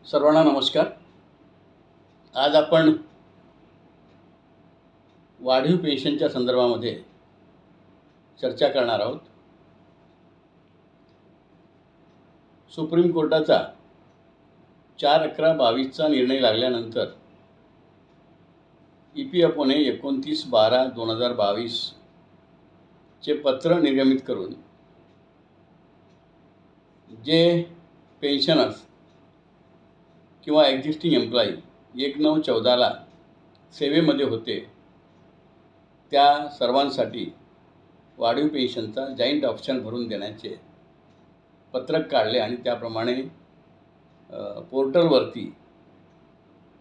सर्वांना नमस्कार. आज आपण वाढीव पेन्शनच्या संदर्भामध्ये चर्चा करणार आहोत. सुप्रीम कोर्टाचा 4/11/22चा निर्णय लागल्यानंतर EPFOने 29/12/2022 चे पत्र निर्गमित करून जे पेन्शनर्स किंवा एक्झिस्टिंग एम्प्लॉई 1/9/14ला सेवेमध्ये होते त्या सर्वांसाठी वाढीव पेन्शनचा जॉईंट ऑप्शन भरून देण्याचे पत्रक काढले आणि त्याप्रमाणे पोर्टलवरती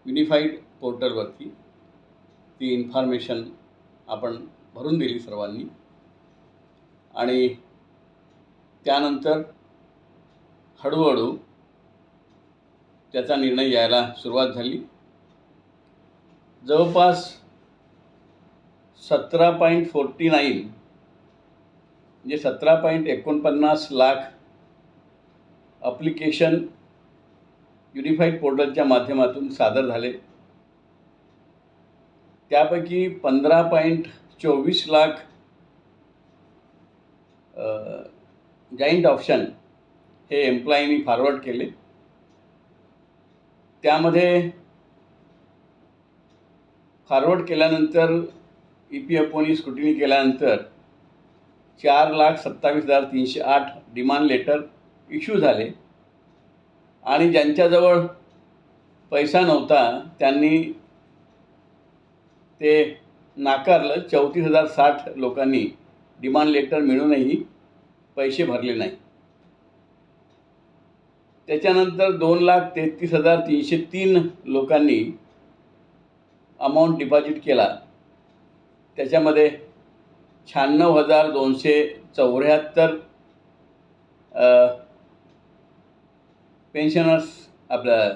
युनिफाईड पोर्टलवरती ती इन्फॉर्मेशन आपण भरून दिली सर्वांनी. आणि त्यानंतर हळूहळू त्याचा निर्णय यायला सुरुवात झाली. जवळपास 17.49 म्हणजे 17.49 लाख ॲप्लिकेशन युनिफाईड पोर्टलच्या माध्यमातून सादर झाले. त्यापैकी 15.24 लाख जॉईंट ऑप्शन हे एम्प्लॉईनी फॉरवर्ड केले. त्यामध्ये फॉरवर्ड केल्यानंतर EPFOनी स्क्रुटिनी केल्यानंतर 4,27,308 डिमांड लेटर इश्यू झाले आणि ज्यांच्याजवळ पैसा नव्हता त्यांनी ते नाकारलं. 34,060 लोकांनी डिमांड लेटर मिळूनही पैसे भरले नाही. त्याच्यानंतर 2,33,303 लोकांनी अमाऊंट डिपॉझिट केला. त्याच्यामध्ये 96,274 पेन्शनर्स आपलं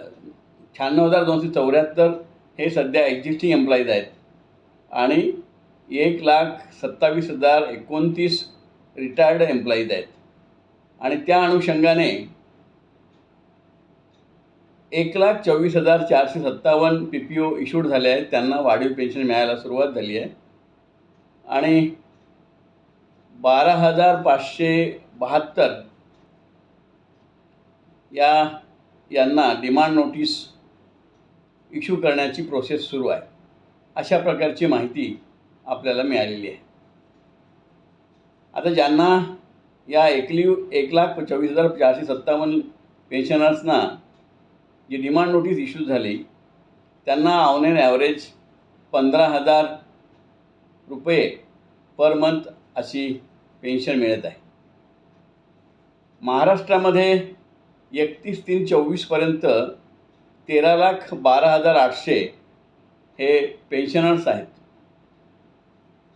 96,274 हे सध्या एक्झिस्टिंग एम्प्लॉईज आहेत आणि 1,27,029 रिटायर्ड एम्प्लॉईज आहेत. आणि त्या अनुषंगाने 1,24,457 PPO इश्यूड झाले आहेत. त्यांना वाढीव पेन्शन मिळायला सुरुवात झाली आहे आणि 12,572 यांना डिमांड नोटीस इश्यू करण्याची प्रोसेस सुरू आहे. अशा प्रकारची माहिती आपल्याला मिळालेली आहे. आता ज्यांना या 1,24,457 पेन्शनर्सना जी डिमांड नोटीस इश्यू झाली त्यांना ऑन एन ॲव्हरेज 15,000 रुपये पर मंथ अशी पेन्शन मिळत आहे. महाराष्ट्रामध्ये 31/3/24पर्यंत 13,12,800 हे पेन्शनर्स आहेत.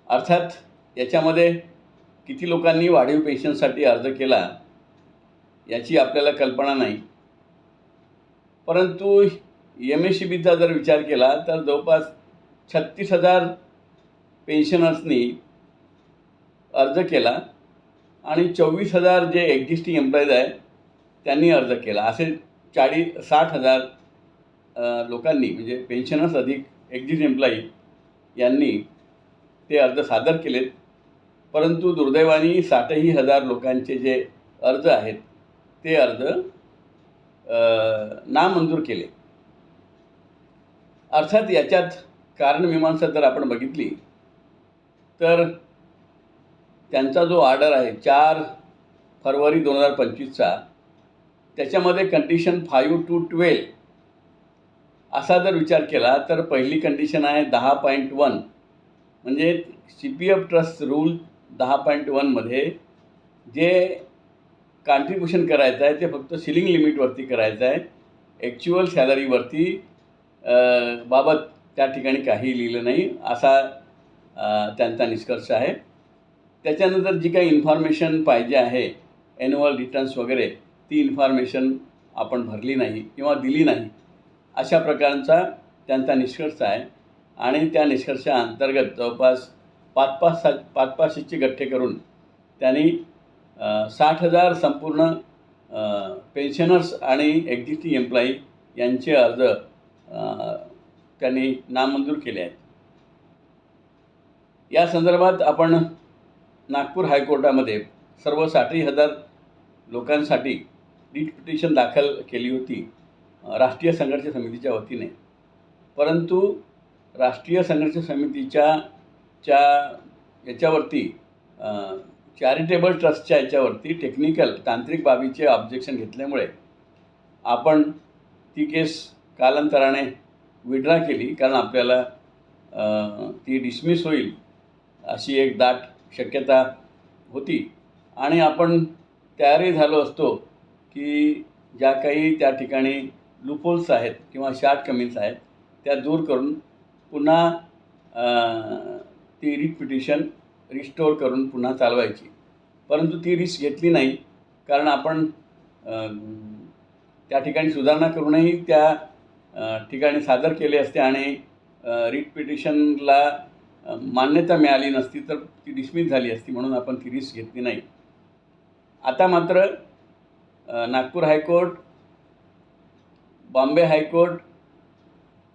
अर्थात याच्यामध्ये किती लोकांनी वाढीव पेन्शनसाठी अर्ज केला याची आपल्याला कल्पना नाही, परंतु MSEBचा जर विचार केला तर जवळपास 36,000 पेन्शनर्सनी अर्ज केला आणि 24,000 जे एक्झिस्टिंग एम्प्लॉईज आहेत त्यांनी अर्ज केला. असे 60,000 लोकांनी म्हणजे पेन्शनर्स अधिक एक्झिस्ट एम्प्लॉई यांनी ते अर्ज सादर केलेत. परंतु दुर्दैवाने 60,000 लोकांचे जे अर्ज आहेत ते अर्ज नामंजूर केले. अर्थात याच्यात कारणमीमांसा जर आपण बघितली तर त्यांचा जो ऑर्डर आहे 4 फरवरी 2025चा त्याच्यामध्ये कंडिशन 5 to 12 असा जर विचार केला तर पहिली कंडिशन आहे 10.1 म्हणजे CPF ट्रस्ट रूल 10.1मध्ये जे कॉन्ट्रिब्युशन करायचं आहे ते फक्त सिलिंग लिमिटवरती करायचं आहे. ॲक्च्युअल सॅलरीवरती बाबत त्या ठिकाणी काही लिहिलं नाही असा त्यांचा निष्कर्ष आहे. त्याच्यानंतर जी काही इन्फॉर्मेशन पाहिजे आहे ॲन्युअल रिटर्न्स वगैरे ती इन्फॉर्मेशन आपण भरली नाही किंवा दिली नाही अशा प्रकारचा त्यांचा निष्कर्ष आहे. आणि त्या निष्कर्षाअंतर्गत जवळपास 500 गठ्ठे करून त्यांनी 60,000 संपूर्ण पेन्शनर्स आणि एक्झिस्टिंग एम्प्लॉई यांचे अर्ज त्यांनी नामंजूर केले आहेत. या संदर्भात आपण नागपूर हायकोर्टामध्ये सर्व 60,000 लोकांसाठी रिट पिटिशन दाखल केली होती राष्ट्रीय संघर्ष समितीच्या वतीने. परंतु राष्ट्रीय संघर्ष समितीच्या याच्यावरती चॅरिटेबल ट्रस्टच्या याच्यावरती टेक्निकल तांत्रिक बाबीचे ऑब्जेक्शन घेतल्यामुळे आपण ती केस कालांतराने विड्रा केली, कारण आपल्याला ती डिसमिस होईल अशी एक दाट शक्यता होती. आणि आपण तयारही झालो असतो की ज्या काही त्या ठिकाणी लूपहोल्स आहेत किंवा शॉर्ट कमिन्स आहेत त्या दूर करून पुन्हा ती रिट पिटिशन रिस्टोर करून पुन्हा चालवायची. परंतु ती रिस्क घेतली नाही, कारण आपण त्या ठिकाणी सुधारणा करूनही त्या ठिकाणी सादर केले असते आणि रिट पिटिशनला मान्यता मिळाली नसती तर ती डिसमिस झाली असती, म्हणून आपण ती रिस्क घेतली नाही. आता मात्र Nagpur high court, Bombay high court,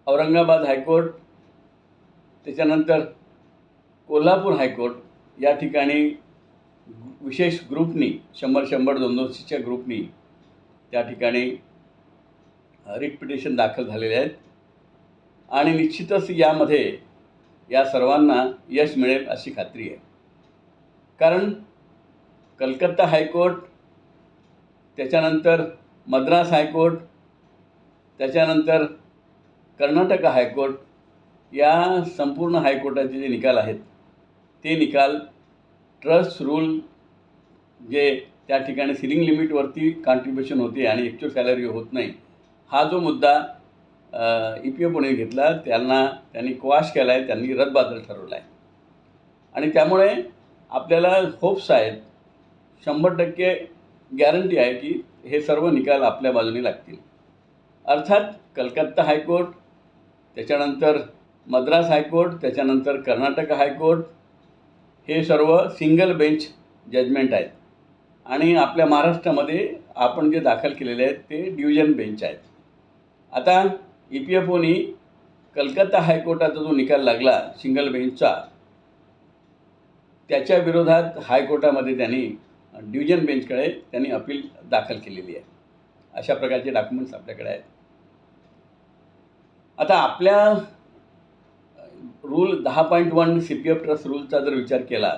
Aurangabad high court, त्याच्यानंतर कोल्हापूर हायकोर्ट या ठिकाणी विशेष ग्रुपनी 100-100, 200च्या ग्रुपनी त्या ठिकाणी रिट पिटिशन दाखल झालेले आहेत. आणि निश्चितच यामध्ये या सर्वांना यश मिळेल अशी खात्री आहे. कारण कलकत्ता हायकोर्ट, त्याच्यानंतर मद्रास हायकोर्ट, त्याच्यानंतर कर्नाटक हायकोर्ट या संपूर्ण हायकोर्टाचे जे निकाल आहेत ते निकाल ट्रस्ट रूल जे त्या ठिकाणी सिलिंग लिमिटवरती कॉन्ट्रिब्युशन होते आणि ॲक्च्युअल सॅलरी होत नाही, हा जो मुद्दा EPFOने घेतला त्यांनी क्वाश केला आहे, त्यांनी रद्दबातल ठरवला आहे. आणि त्यामुळे आपल्याला होप्स आहेत, 100% गॅरंटी आहे की हे सर्व निकाल आपल्या बाजूने लागतील. अर्थात कलकत्ता हायकोर्ट, त्याच्यानंतर मद्रास हायकोर्ट, त्याच्यानंतर कर्नाटक हायकोर्ट हे सर्व सिंगल बेंच जजमेंट आहेत. आणि आपल्या महाराष्ट्रामध्ये आपण जे दाखल केलेले आहेत ते डिव्हिजन बेंच आहेत. आता EPFOने कलकत्ता हायकोर्टाचा जो निकाल लागला सिंगल बेंचचा, त्याच्या विरोधात हायकोर्टामध्ये त्यांनी डिव्हिजन बेंचकडे त्यांनी अपील दाखल केलेली आहे. अशा प्रकारचे डॉक्युमेंट्स आपल्याकडे आहेत. आता आपल्या रूल 10.1 CPF ट्रस्ट रूलचा जर विचार केला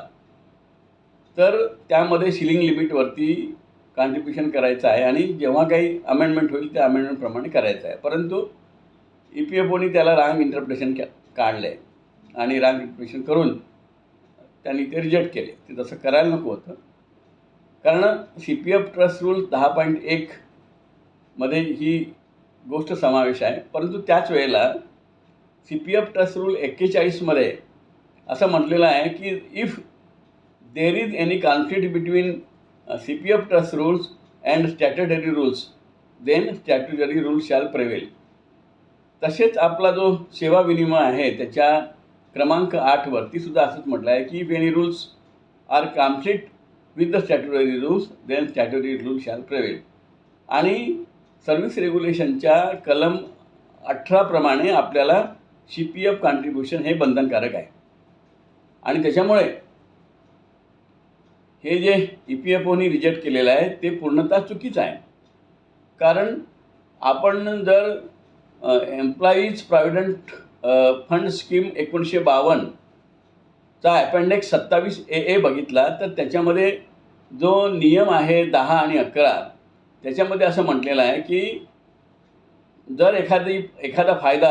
तर त्यामध्ये सिलिंग लिमिटवरती कॉन्ट्रिब्युशन करायचं आहे आणि जेव्हा काही अमेंडमेंट होईल त्या अमेंडमेंटप्रमाणे करायचं आहे. परंतु EPFOने त्याला रांग इंटरप्रिटेशन काढलं आहे आणि रांग इंटरप्रिटेशन करून त्यांनी ते रिजेक्ट केले. ते तसं करायला नको होतं, कारण CPF ट्रस्ट रूल 10.1 मध्ये ही गोष्ट समावेश आहे. परंतु त्याच वेळेला CPF ट्रस्ट रूल 41 मध्ये असं म्हटलेलं आहे की if there is any conflict between CPF trust rules and statutory rules then statutory rule shall prevail. तसेच आपला जो सेवा विनिमय आहे त्याच्या क्रमांक 8 वरती सुद्धा असंच म्हटलं आहे की if any rules are conflict with the statutory rules then statutory rule shall prevail. आणि सर्व्हिस रेग्युलेशनच्या कलम 18 प्रमाणे आपल्याला CPF कॉन्ट्रिब्युशन हे बंधनकारक आहे. आणि त्याच्यामुळे हे जे EPFOने रिजेक्ट केलेलं आहे ते पूर्णतः चुकीचं आहे. कारण आपण जर एम्प्लॉईज प्रॉव्हिडंट फंड स्कीम 1952 चा अपेंडिक्स 27AA बघितला तर त्याच्यामध्ये जो नियम आहे 10 आणि 11 त्याच्यामध्ये असं म्हटलेलं आहे की जर एखादा फायदा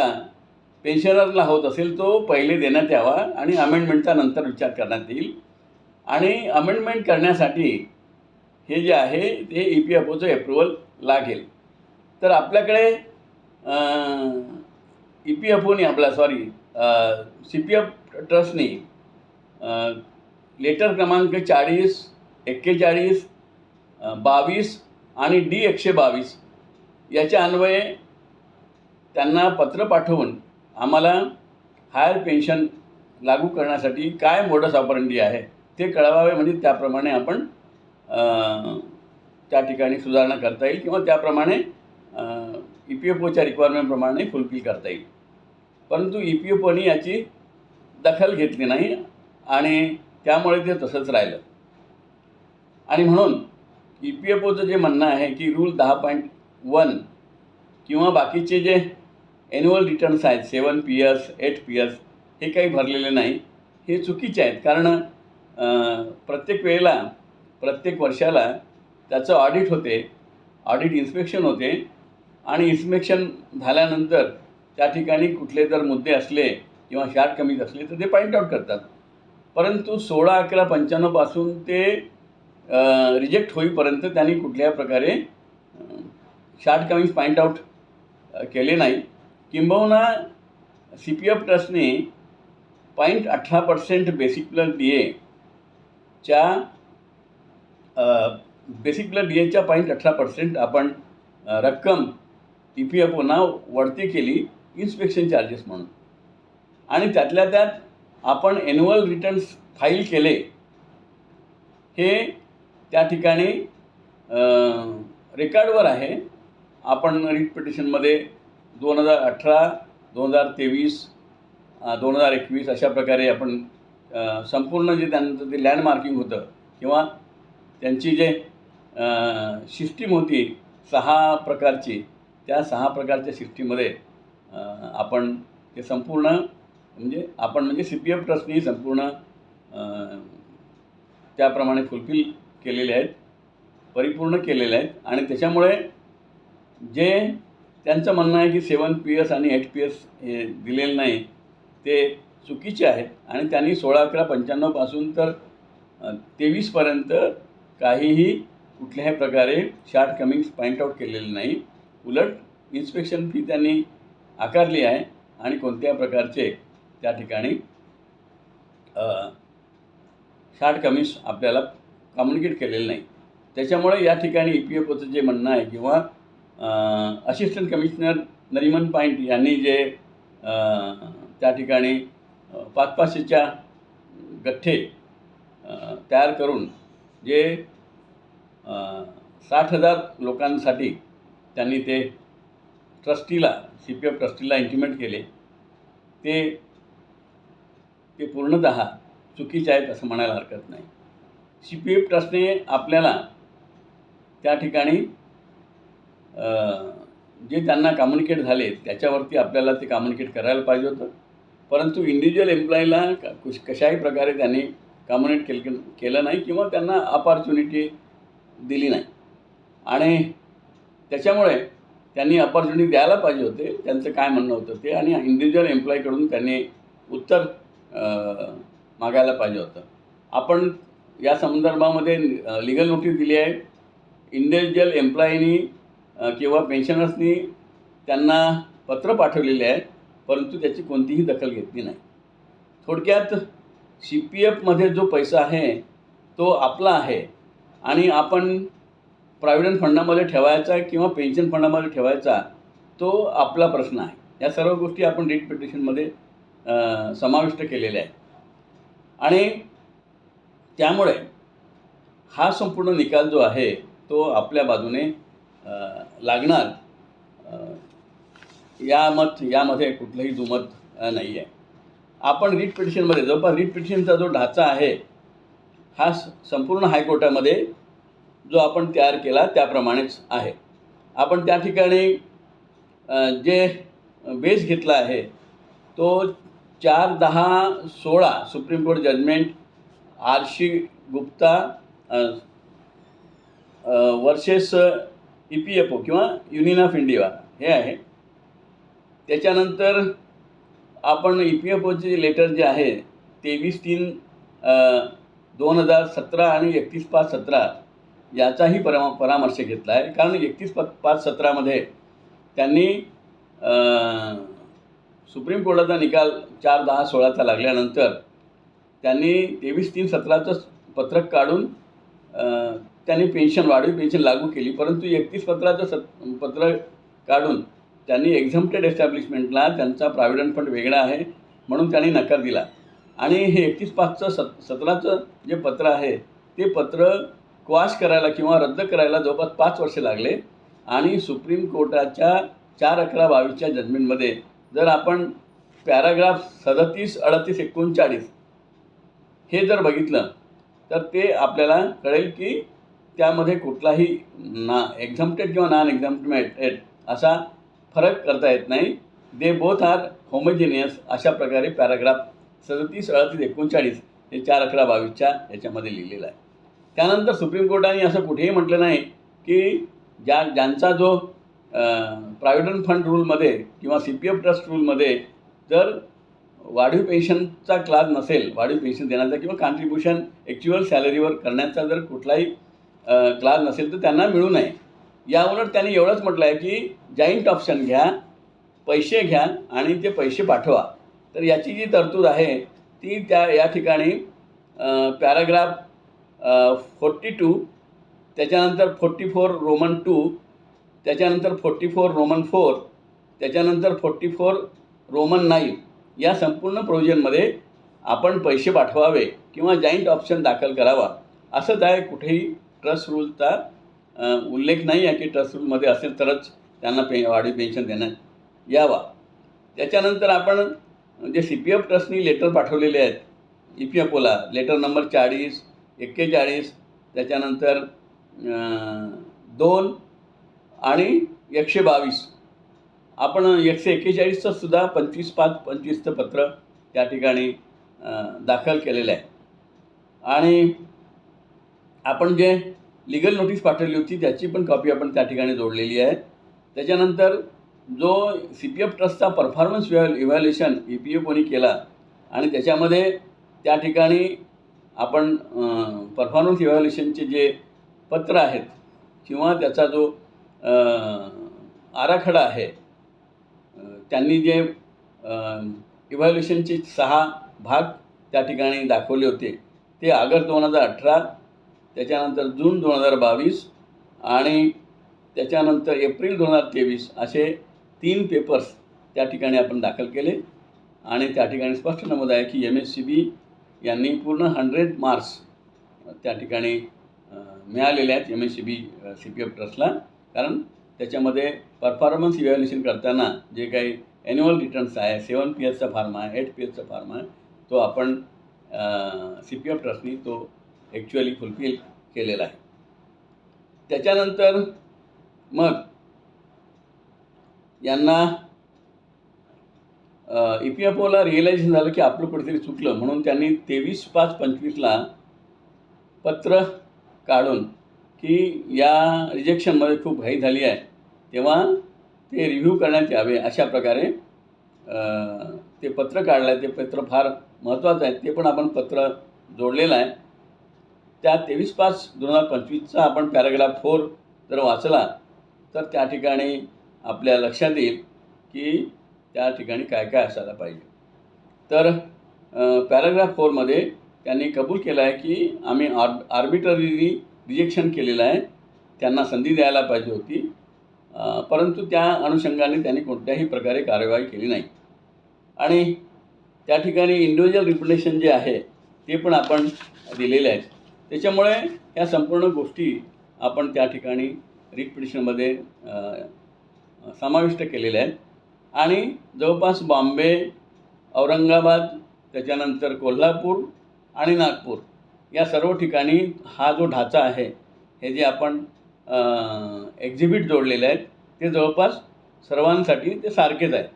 पेन्शनरला होत असेल तो पहिले देण्यात यावा आणि अमेंडमेंटचा नंतर विचार करण्यात येईल. आणि अमेंडमेंट करण्यासाठी हे जे आहे ते EPFOचं अप्रुव्हल लागेल. तर आपल्याकडे EPFOने CPF ट्रस्टने लेटर क्रमांक 40, 41, 22 आणि D-122 याच्या अन्वये त्यांना पत्र पाठवून आम्हाला हायर पेन्शन लागू करण्यासाठी काय मोडस ऑपरंडी आहे ते कळवावे, म्हणजे त्याप्रमाणे आपण त्या ठिकाणी सुधारणा करता येईल किंवा त्याप्रमाणे EPFOच्या रिक्वायरमेंटप्रमाणे फुलफिल करता येईल. परंतु EPFOनी याची दखल घेतली नाही आणि त्यामुळे ते तसंच राहिलं. आणि म्हणून EPFOचं जे म्हणणं आहे की रूल 10.1 किंवा बाकीचे जे ॲन्युअल रिटर्न्स आहेत 7 PS 8 PS हे काही भरलेले नाही, हे चुकीचे आहेत. कारण प्रत्येक वेळेला प्रत्येक वर्षाला त्याचं ऑडिट होते, ऑडिट इन्स्पेक्शन होते आणि इन्स्पेक्शन झाल्यानंतर त्या ठिकाणी कुठले जर मुद्दे असले किंवा शॉर्ट कमीज असले तर ते पॉईंट आऊट करतात. परंतु 16/11/95 पासून ते रिजेक्ट होईपर्यंत त्यांनी कुठल्याही प्रकारे शॉर्ट कमीज पॉईंट आऊट केले नाही. किंबहुना CPF ट्रस्टने 0.18% बेसिक प्लस DAच्या बेसिक प्लस DAच्या 0.18% आपण रक्कम EPFOना वळती केली इन्स्पेक्शन चार्जेस म्हणून. आणि त्यातल्या त्यात आपण ॲन्युअल रिटर्न्स फाईल केले हे त्या ठिकाणी रेकॉर्डवर आहे. आपण रिट पिटिशनमध्ये 2018, 2023, 2021 अशा प्रकारे आपण संपूर्ण जे त्यांचं ते लँडमार्किंग होतं किंवा त्यांची जे सिस्टीम होती 6 प्रकारची, त्या 6 प्रकारच्या सिस्टीममध्ये आपण ते संपूर्ण म्हणजे CPF ट्रस्टनी संपूर्ण त्याप्रमाणे फुलफिल केलेले आहेत, परिपूर्ण केलेले आहेत. आणि त्याच्यामुळे जे त्यांचं म्हणणं आहे की 7 PS आणि 8 PS हे दिलेले नाही ते चुकीचे आहेत. आणि त्यांनी 16/11/95 पासून तर 23पर्यंत काहीही कुठल्याही प्रकारे शॉर्ट कमिंग्स पॉईंट आऊट केलेले नाही. उलट इन्स्पेक्शन फी त्यांनी आकारली आहे आणि कोणत्याही प्रकारचे त्या ठिकाणी शॉर्ट कमिंग्स आपल्याला कम्युनिकेट केलेले नाही. त्याच्यामुळे या ठिकाणी EPFOचं जे म्हणणं आहे किंवा असिस्टंट कमिशनर नरिमन पॉईंट यांनी जे त्या ठिकाणी 500-500च्या गठ्ठे तयार करून जे 60,000 लोकांसाठी त्यांनी ते ट्रस्टीला CPF ट्रस्टीला इंटिमेट केले, ते पूर्णतः चुकीचे आहेत असं म्हणायला हरकत नाही. CPF ट्रस्टने आपल्याला त्या ठिकाणी जे त्यांना कम्युनिकेट झाले त्याच्यावरती आपल्याला ते कम्युनिकेट करायला पाहिजे होतं. परंतु इंडिव्हिज्युअल एम्प्लॉईला कशाही प्रकारे त्यांनी कम्युनिकेट केलं नाही किंवा त्यांना अपॉर्च्युनिटी दिली नाही. आणि त्याच्यामुळे त्यांनी अपॉर्च्युनिटी द्यायला पाहिजे होते, त्यांचं काय म्हणणं होतं ते, आणि इंडिव्हिज्युअल एम्प्लॉईकडून त्यांनी उत्तर मागायला पाहिजे होतं. आपण या संदर्भामध्ये लीगल नोटीस दिली आहे. इंडिव्हिज्युअल एम्प्लॉईनी किंवा पेन्शनर्सनी त्यांना पत्र पाठवलेले आहे, परंतु त्याची कोणतीही दखल घेतली नाही. थोडक्यात CPFमध्ये जो पैसा आहे तो आपला आहे आणि आपण प्रॉव्हिडंट फंडामध्ये ठेवायचा किंवा पेन्शन फंडामध्ये ठेवायचा तो आपला प्रश्न आहे. या सर्व गोष्टी आपण रिट पिटिशनमध्ये समाविष्ट केलेल्या आहेत. आणि त्यामुळे हा संपूर्ण निकाल जो आहे तो आपल्या बाजूने लागणार यामध्ये कुठलंही दुमत नाही आहे. आपण रिट पिटिशनमध्ये जवळपास रिट पिटिशनचा जो ढाचा आहे हा संपूर्ण हायकोर्टामध्ये जो आपण तयार केला त्याप्रमाणेच आहे. आपण त्या ठिकाणी जे बेस घेतला आहे तो 4/10/16 Supreme Court judgment RC Gupta versus EPFO किंवा युनियन ऑफ इंडिया हे आहे. त्याच्यानंतर आपण EPFOचे लेटर जे आहे 23/3/2017 आणि 31/5/17 याचाही परामर्श घेतला आहे. कारण 31/5/17मध्ये त्यांनी सुप्रीम कोर्टाचा निकाल 4/10/16चा लागल्यानंतर त्यांनी 23/3/17चं पत्रक काढून त्यांनी वाढीव पेन्शन लागू केली. परंतु 31/15चं पत्रक काढून त्यांनी एक्झम्प्टेड एस्टॅब्लिशमेंटला त्यांचा प्रॉव्हिडंट फंड वेगळा आहे म्हणून त्यांनी नकार दिला. आणि हे 31/5/17चं जे पत्र आहे ते पत्र क्वाश करायला किंवा रद्द करायला जवळपास 5 वर्षे लागले. आणि सुप्रीम कोर्टाच्या 4/11/22च्या जजमेंटमध्ये जर आपण पॅराग्राफ 37, 38, 39 हे जर बघितलं तर ते आपल्याला कळेल की त्यामध्ये कुठलाही एक्झम्प्टेड किंवा नॉन एक्झम्प्टेड असा फरक करता येत नाही. दे बोथ आर होमोजेनियस अशा प्रकारे पॅराग्राफ 37, 38, 39 हे 4/11/22च्या याच्यामध्ये लिहिलेलं आहे. त्यानंतर सुप्रीम कोर्टाने असं कुठेही म्हटलं नाही की ज्यांचा जो प्रॉव्हिडंट फंड रूलमध्ये किंवा CPF ट्रस्ट रूलमध्ये जर वाढीव पेन्शनचा क्लास नसेल, वाढीव पेन्शन देण्याचा किंवा कॉन्ट्रीब्युशन ॲक्च्युअल सॅलरीवर करण्याचा जर कुठलाही क्लास नसेल तर त्यांना मिळू नये. याउलट त्यांनी एवढंच म्हटलं आहे की जॉईंट ऑप्शन घ्या, पैसे घ्या आणि ते पैसे पाठवा. तर याची जी तरतूद आहे ती या ठिकाणी पॅराग्राफ 42, त्याच्यानंतर 44 रोमन 2, त्याच्यानंतर 44 रोमन 4, त्याच्यानंतर 44 रोमन 9 या संपूर्ण प्रोव्हिजनमध्ये आपण पैसे पाठवावे किंवा जॉईंट ऑप्शन दाखल करावा असंच आहे. कुठेही ट्रस्ट रूलचा उल्लेख नाही आहे की ट्रस्ट रूलमध्ये असेल तरच त्यांना वाढीव पेन्शन देण्यात यावा. त्याच्यानंतर आपण जे CPF ट्रस्टनी लेटर पाठवलेले आहेत EPFOला, लेटर नंबर 40, 41, त्याच्यानंतर 2 आणि 122, आपण 141चं सुद्धा 25/5/25चं पत्र त्या ठिकाणी दाखल केलेलं आहे. आणि आपण जे लिगल नोटीस पाठवली होती त्याची पण कॉपी आपण त्या ठिकाणी जोडलेली आहे. त्याच्यानंतर जो CPF ट्रस्टचा परफॉर्मन्स इव्हॅल्युएशन EPFOनी केला आणि त्याच्यामध्ये त्या ठिकाणी आपण परफॉर्मन्स इव्हॅल्युएशनचे जे पत्र आहेत किंवा त्याचा जो आराखडा आहे, त्यांनी जे इव्हॅल्युएशनचे 6 भाग त्या ठिकाणी दाखवले होते ते ऑगस्ट 2018, त्याच्यानंतर जून 2022 आणि त्याच्यानंतर एप्रिल 2023 असे 3 पेपर्स त्या ठिकाणी आपण दाखल केले. आणि त्या ठिकाणी स्पष्ट नमूद आहे की MSCB यांनी पूर्ण 100 मार्क्स त्या ठिकाणी मिळालेले आहेत MSCB CPF ट्रस्टला. कारण त्याच्यामध्ये परफॉर्मन्स इव्हॅल्युएशन करताना जे काही ॲन्युअल रिटर्न्स आहे, 7 PSचा फॉर्म आहे, 8 PSचा फॉर्म आहे, तो आपण CPF ट्रस्टनी तो ॲक्च्युअली फुलफिल केलेला आहे. त्याच्यानंतर मग यांना EPFOला रिअलायझेशन झालं की आपलं कुठेतरी चुकलं, म्हणून त्यांनी 23/5/25ला पत्र काढून की या रिजेक्शनमध्ये खूप घाई झाली आहे, तेव्हा ते रिव्ह्यू करण्यात यावे अशा प्रकारे ते पत्र काढलं आहे. ते पत्र फार महत्त्वाचं आहे, ते पण आपण पत्र जोडलेलं आहे. त्या 23/5/2025चा आपण पॅराग्राफ 4 जर वाचला तर त्या ठिकाणी आपल्या लक्षात येईल की त्या ठिकाणी काय काय असायला पाहिजे. तर पॅराग्राफ 4मध्ये त्यांनी कबूल केलं आहे की आम्ही आर्बिट्ररीली रिजेक्शन केलेलं आहे, त्यांना संधी द्यायला पाहिजे होती, परंतु त्या अनुषंगाने त्यांनी कोणत्याही प्रकारे कार्यवाही केली नाही. आणि त्या ठिकाणी इंडिव्हिज्युअल रिप्रेझेंटेशन जे आहे ते पण आपण दिलेले आहेत. त्याच्यामुळे ह्या संपूर्ण गोष्टी आपण त्या ठिकाणी रिट पिटिशनमध्ये समाविष्ट केलेल्या आहेत. आणि जवळपास बॉम्बे, औरंगाबाद, त्याच्यानंतर कोल्हापूर आणि नागपूर या सर्व ठिकाणी हा जो ढाचा आहे, हे जे आपण एक्झिबिट जोडलेले आहेत ते जवळपास सर्वांसाठी ते सारखेच आहेत.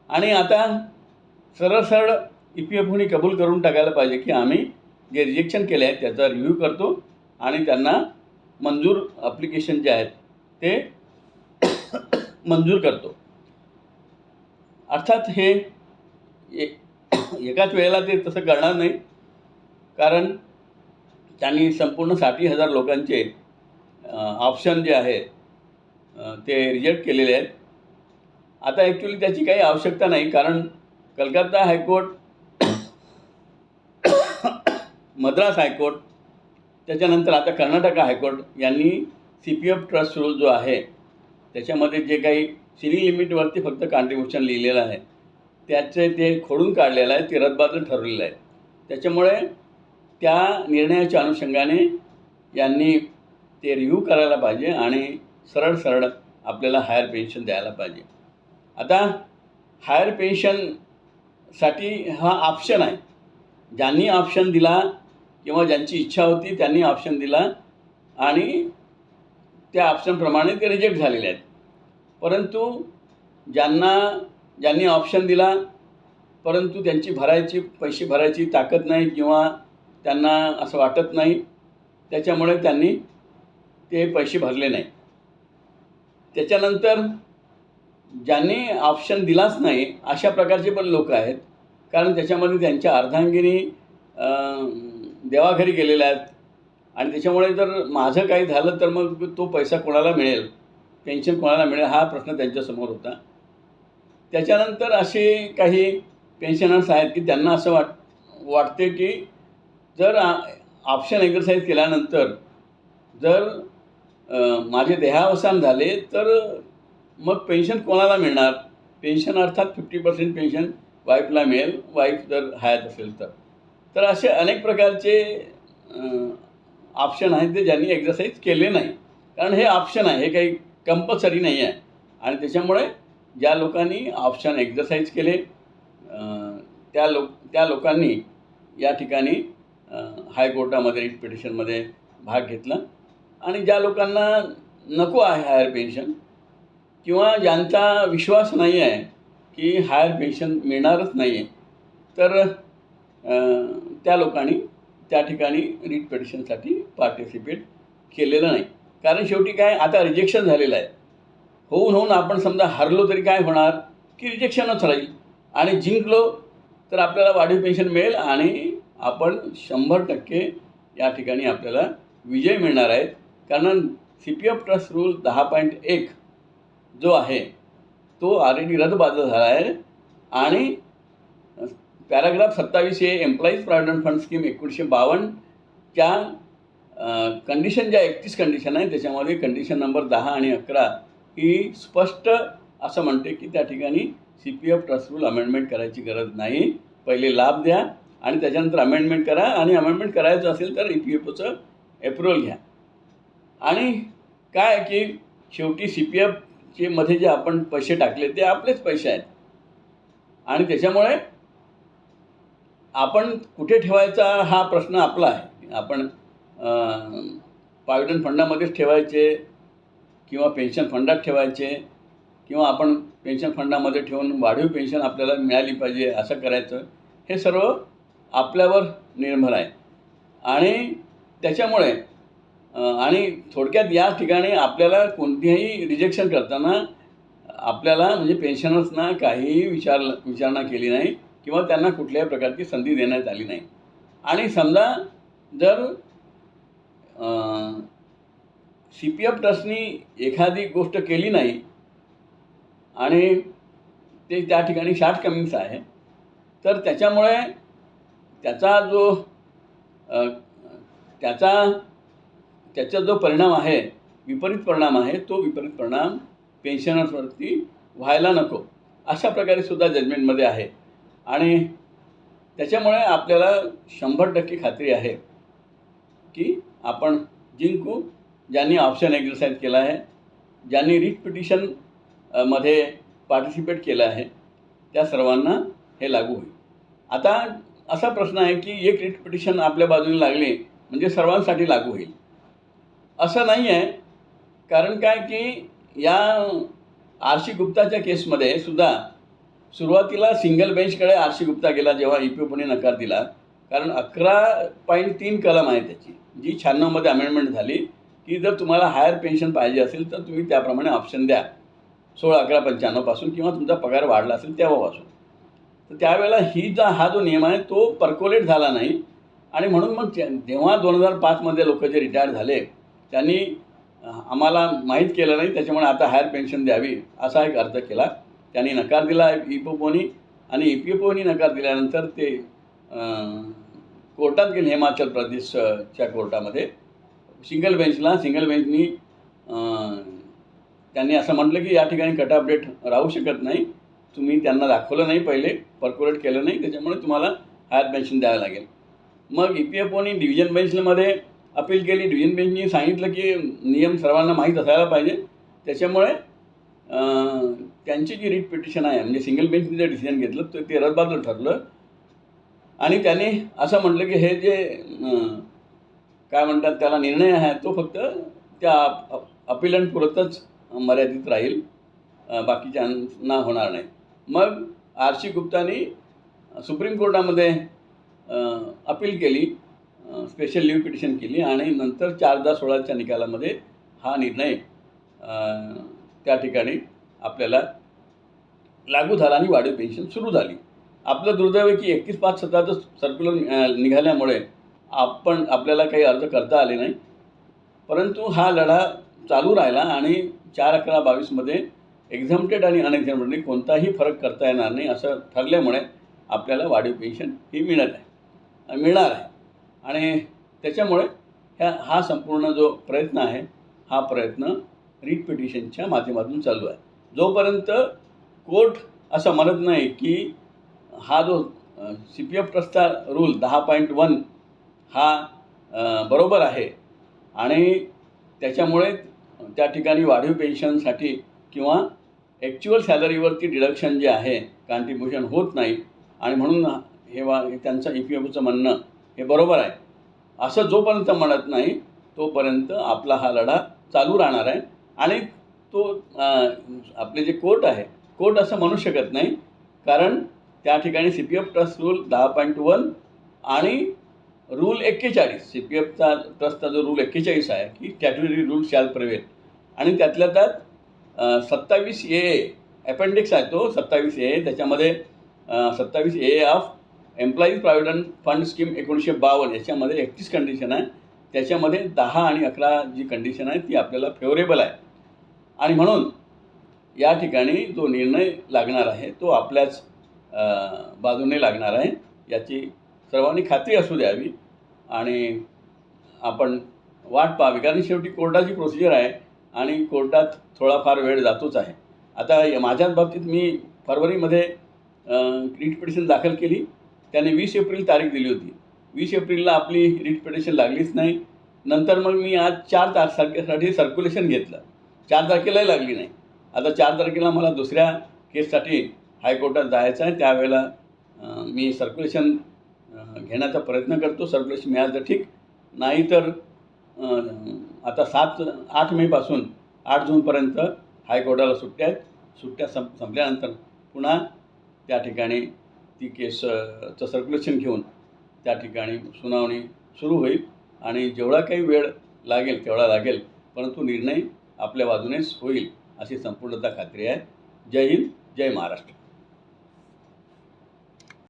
आणि आता सरळ EPFOनी कबूल करून टाकायला पाहिजे की आम्ही जे रिजेक्शन केले आहे त्याचा रिव्ह्यू करतो आणि त्यांना मंजूर ॲप्लिकेशन जे आहेत ते मंजूर करतो. अर्थात हे एकाच वेळेला ते तसं करणार नाही, कारण त्यांनी संपूर्ण 60,000 लोकांचे ऑप्शन जे आहे ते रिजेक्ट केलेले आहेत. आता ॲक्च्युली त्याची काही आवश्यकता नाही, कारण कलकत्ता हायकोर्ट, मद्रास हायकोर्ट, त्याच्यानंतर आता कर्नाटक हायकोर्ट यांनी CPF ट्रस्ट रूल जो आहे त्याच्यामध्ये जे काही सिलिंग लिमिटवरती फक्त कॉन्ट्रीब्युशन लिहिलेलं आहे त्याचे ते खोडून काढलेलं आहे, ते रद्दबातल ठरवलेलं आहे. त्याच्यामुळे त्या निर्णयाच्या अनुषंगाने यांनी ते रिव्ह्यू करायला पाहिजे आणि सरळ सरळ आपल्याला हायर पेन्शन द्यायला पाहिजे. आता हायर पेन्शनसाठी हा ऑप्शन आहे. ज्यांनी ऑप्शन दिला किंवा ज्यांची इच्छा होती त्यांनी ऑप्शन दिला आणि त्या ऑप्शनप्रमाणे ते रिजेक्ट झालेले आहेत. परंतु ज्यांनी ऑप्शन दिला परंतु त्यांची पैसे भरायची ताकद नाही किंवा त्यांना असं वाटत नाही, त्याच्यामुळे त्यांनी ते पैसे भरले नाही. त्याच्यानंतर ज्यांनी ऑप्शन दिलाच नाही अशा प्रकारचे पण लोक आहेत, कारण त्याच्यामध्ये त्यांच्या अर्धांगिनी देवाघरी गेलेल्या आहेत आणि त्याच्यामुळे जर माझं काही झालं तर मग तो पैसा कोणाला मिळेल, पेन्शन कोणाला मिळेल हा प्रश्न त्यांच्यासमोर होता. त्याच्यानंतर असे काही पेन्शनर्स आहेत की त्यांना असं वाटते की जर ऑप्शन एक्झरसाईज केल्यानंतर जर माझे देहावसान झाले तर मग पेन्शन कोणाला मिळणार. पेन्शन अर्थात 50% पेन्शन वाईफला मिळेल, वाईफ जर हयात असेल तर असे अनेक प्रकारचे ऑप्शन आहेत ते ज्यांनी एक्झरसाईज केले नाही. कारण हे ऑप्शन आहे, हे काही कंपल्सरी नाही आहे. आणि त्याच्यामुळे ज्या लोकांनी ऑप्शन एक्झरसाईज केले त्या लोकांनी या ठिकाणी हायकोर्टामध्ये रिट पिटिशनमध्ये भाग घेतला. आणि ज्या लोकांना नको आहे हायर पेन्शन किंवा ज्यांचा विश्वास नाही आहे की हायर पेन्शन मिळणारच नाही आहे, तर त्या लोकांनी त्या ठिकाणी रिट पिटिशनसाठी पार्टिसिपेट केलेलं नाही. कारण शेवटी काय, आता रिजेक्शन झालेलं आहे. होऊन आपण समजा हरलो तरी काय होणार की रिजेक्शनच राहील, आणि जिंकलो तर आपल्याला वाढीव पेन्शन मिळेल आणि आपण 100% या ठिकाणी आपल्याला विजय मिळणार आहेत. कारण CPF ट्रस्ट रूल 10.1 जो आहे तो ऑलरेडी रद्दबातल झाला आहे आणि paragraph 27A employees provident fund scheme 1952च्या कंडिशन ज्या 31 कंडिशन आहे त्याच्यामध्ये कंडिशन नंबर 10 आणि 11 ही स्पष्ट असं म्हणते की त्या ठिकाणी CPF ट्रस्ट रूल अमेंडमेंट करायची गरज नाही. पहिले लाभ द्या आणि त्याच्यानंतर अमेंडमेंट करा, आणि अमेंडमेंट करायचं असेल तर EPFOचं अप्रुव्हल घ्या. आणि काय की शेवटी CPFचे मध्ये जे आपण पैसे टाकले ते आपलेच पैसे आहेत आणि त्याच्यामुळे आपण कुठे ठेवायचा हा प्रश्न आपला आहे. आपण प्रॉव्हिडंट फंडामध्येच ठेवायचे किंवा पेन्शन फंडात ठेवायचे किंवा आपण पेन्शन फंडामध्ये ठेवून वाढीव पेन्शन आपल्याला मिळाली पाहिजे असं करायचं, हे सर्व आपल्यावर निर्भर आहे. आणि त्याच्यामुळे आणि थोडक्यात या ठिकाणी आपल्याला कोणतीही रिजेक्शन करताना आपल्याला म्हणजे पेन्शनर्सना काहीही विचारणा केली नाही किंवा त्यांना कुठल्याही प्रकारची संधी देण्यात आली नाही. आणि समजा जर CPF ट्रस्टनी एखादी गोष्ट केली नाही आणि ते त्या ठिकाणी शॉर्टकमिंग्स आहे, तर त्याच्यामुळे त्याचा जो परिणाम आहे, विपरीत परिणाम आहे, तो विपरीत परिणाम पेन्शनर्सवरती व्हायला नको अशा प्रकारे सुद्धा जजमेंटमध्ये आहे. आणि त्याच्यामुळे आपल्याला 100% खात्री आहे की आपण जिंकू. ज्यांनी ऑप्शन एक्झरसाईज केला आहे, ज्यांनी रिट पिटिशन मध्ये पार्टिसिपेट केलं आहे, त्या सर्वांना हे लागू होईल. आता असा प्रश्न आहे की एक रिट पिटिशन आपल्या बाजूने लागली म्हणजे सर्वांसाठी लागू होईल असं नाही आहे. कारण काय की या RC गुप्ताच्या केसमध्ये सुद्धा सुरुवातीला सिंगल बेंचकडे RC गुप्ता गेला जेव्हा EPFOने नकार दिला. कारण 11.3 कलम आहे त्याची, जी 96मध्ये अमेंडमेंट झाली की जर तुम्हाला हायर पेन्शन पाहिजे असेल तर तुम्ही त्याप्रमाणे ऑप्शन द्या 16/11/95 पासून किंवा तुमचा पगार वाढला असेल तेव्हापासून. तर त्यावेळेला हा जो नियम आहे तो पर्कोलेट झाला नाही आणि म्हणून मग जेव्हा 2005मध्ये लोक जे रिटायर्ड झाले त्यांनी आम्हाला माहीत केलं नाही, त्याच्यामुळे आता हायर पेन्शन द्यावी असा एक अर्ज केला. त्यांनी नकार दिला EPFOनी, आणि EPFOनी नकार दिल्यानंतर ते कोर्टात गेले, हिमाचल प्रदेशच्या कोर्टामध्ये सिंगल बेंचनी त्यांनी असं म्हटलं की या ठिकाणी कट ऑफ डेट राहू शकत नाही, तुम्ही त्यांना दाखवलं नाही, पहिले पर्कोलेट केलं नाही, त्याच्यामुळे तुम्हाला हायर पेन्शन द्यावं लागेल. मग EPFOनी डिव्हिजन बेंचमध्ये अपील केली. डिव्हिजन बेंचनी सांगितलं की नियम सर्वांना माहीत असायला पाहिजे, त्याच्यामुळे त्यांची जी रिट पिटिशन आहे म्हणजे सिंगल बेंचने जे डिसिजन घेतलं तर ते रद्दबातल ठरलं आणि त्याने असं म्हटलं की हे जे काय म्हणतात त्याला निर्णय आहे तो फक्त त्या अपिलंटपुरतच मर्यादित राहील, बाकीच्यांना होणार नाही. मग आर.सी. गुप्तानी सुप्रीम कोर्टामध्ये अपील केली, स्पेशल लीव्ह पिटिशन केली आणि नंतर 4/16च्या निकालामध्ये हा निर्णय त्या ठिकाणी आपल्याला लागू झाला आणि वाढीव पेन्शन सुरू झाली. आपलं दुर्दैव आहे की 31/5/17चं सर्क्युलर निघाल्यामुळे आपल्याला काही अर्ज करता आले नाही, परंतु हा लढा चालू राहिला आणि 4/11/22मध्ये एक्झम्प्टेड आणि अनएक्झम्प्टेडने कोणताही फरक करता येणार नाही असं ठरल्यामुळे आपल्याला वाढीव पेन्शन ही मिळणार आहे. आणि त्याच्यामुळे हा संपूर्ण जो प्रयत्न आहे हा प्रयत्न रिट पिटिशनच्या माध्यमातून चालू आहे. जोपर्यंत कोर्ट असं म्हणत नाही की हा जो CPF ट्रस्टचा रूल 10.1 हा बरोबर आहे आणि त्याच्यामुळे त्या ठिकाणी वाढीव पेन्शनसाठी किंवा ॲक्च्युअल सॅलरीवरती डिडक्शन जे आहे कॉन्ट्रिब्युशन होत नाही आणि म्हणून हे त्यांचं EPFचं म्हणणं हे बरोबर आहे असं जोपर्यंत म्हणत नाही तोपर्यंत आपला हा लढा चालू राहणार आहे. आणि तो आपले जे कोर्ट आहे, कोर्ट असं म्हणू शकत नाही, कारण त्या ठिकाणी CPF ट्रस्ट रूल 10.1 आणि रूल 41 CPFचा ट्रस्टचा जो रूल 41 आहे की स्टॅट्युटरी रूल शॅल प्रिव्हेल आणि त्यातल्या त्यात 27A अपेंडिक्स आहे तो 27A, त्याच्यामध्ये 27A of employees provident fund scheme 1952 याच्यामध्ये 31 कंडिशन आहे, त्याच्यामध्ये 10 आणि 11 जी कंडिशन आहे ती आपल्याला फेवरेबल आहे. आणि म्हणून या ठिकाणी जो निर्णय लागणार आहे तो आपल्याच बाजूने लागणार आहे याची सर्वांनी खात्री असू द्यावी आणि आपण वाट पाहावी, कारण शेवटी कोर्टाची प्रोसिजर आहे आणि कोर्टात थोडाफार वेळ जातोच आहे. आता माझ्याच बाबतीत मी फरवरीमध्ये रिट पिटिशन दाखल केली, त्याने 20 एप्रिल तारीख दिली होती. 20 एप्रिलला आपली रिट पिटिशन लागलीच नाही. नंतर मग मी आज 4 तारखेसाठी सर्क्युलेशन घेतलं, 4 तारखेलाही लागली नाही. आता 4 तारखेला मला दुसऱ्या केससाठी हायकोर्टात जायचं आहे, त्यावेळेला मी सर्क्युलेशन घेण्याचा प्रयत्न करतो. सर्क्युलेशन मिळालं तर ठीक, नाही तर आता 8 मेपासून 8 जूनपर्यंत हायकोर्टाला सुट्ट्या आहेत. सुट्ट्या संपल्यानंतर पुन्हा त्या ठिकाणी ती केसचं सर्क्युलेशन घेऊन त्या ठिकाणी सुनावणी सुरू होईल आणि जेवढा काही वेळ लागेल तेवढा लागेल, परंतु निर्णय आपल्या बाजूनेच होईल अशी संपूर्णतः खात्री आहे. जय हिंद, जय महाराष्ट्र.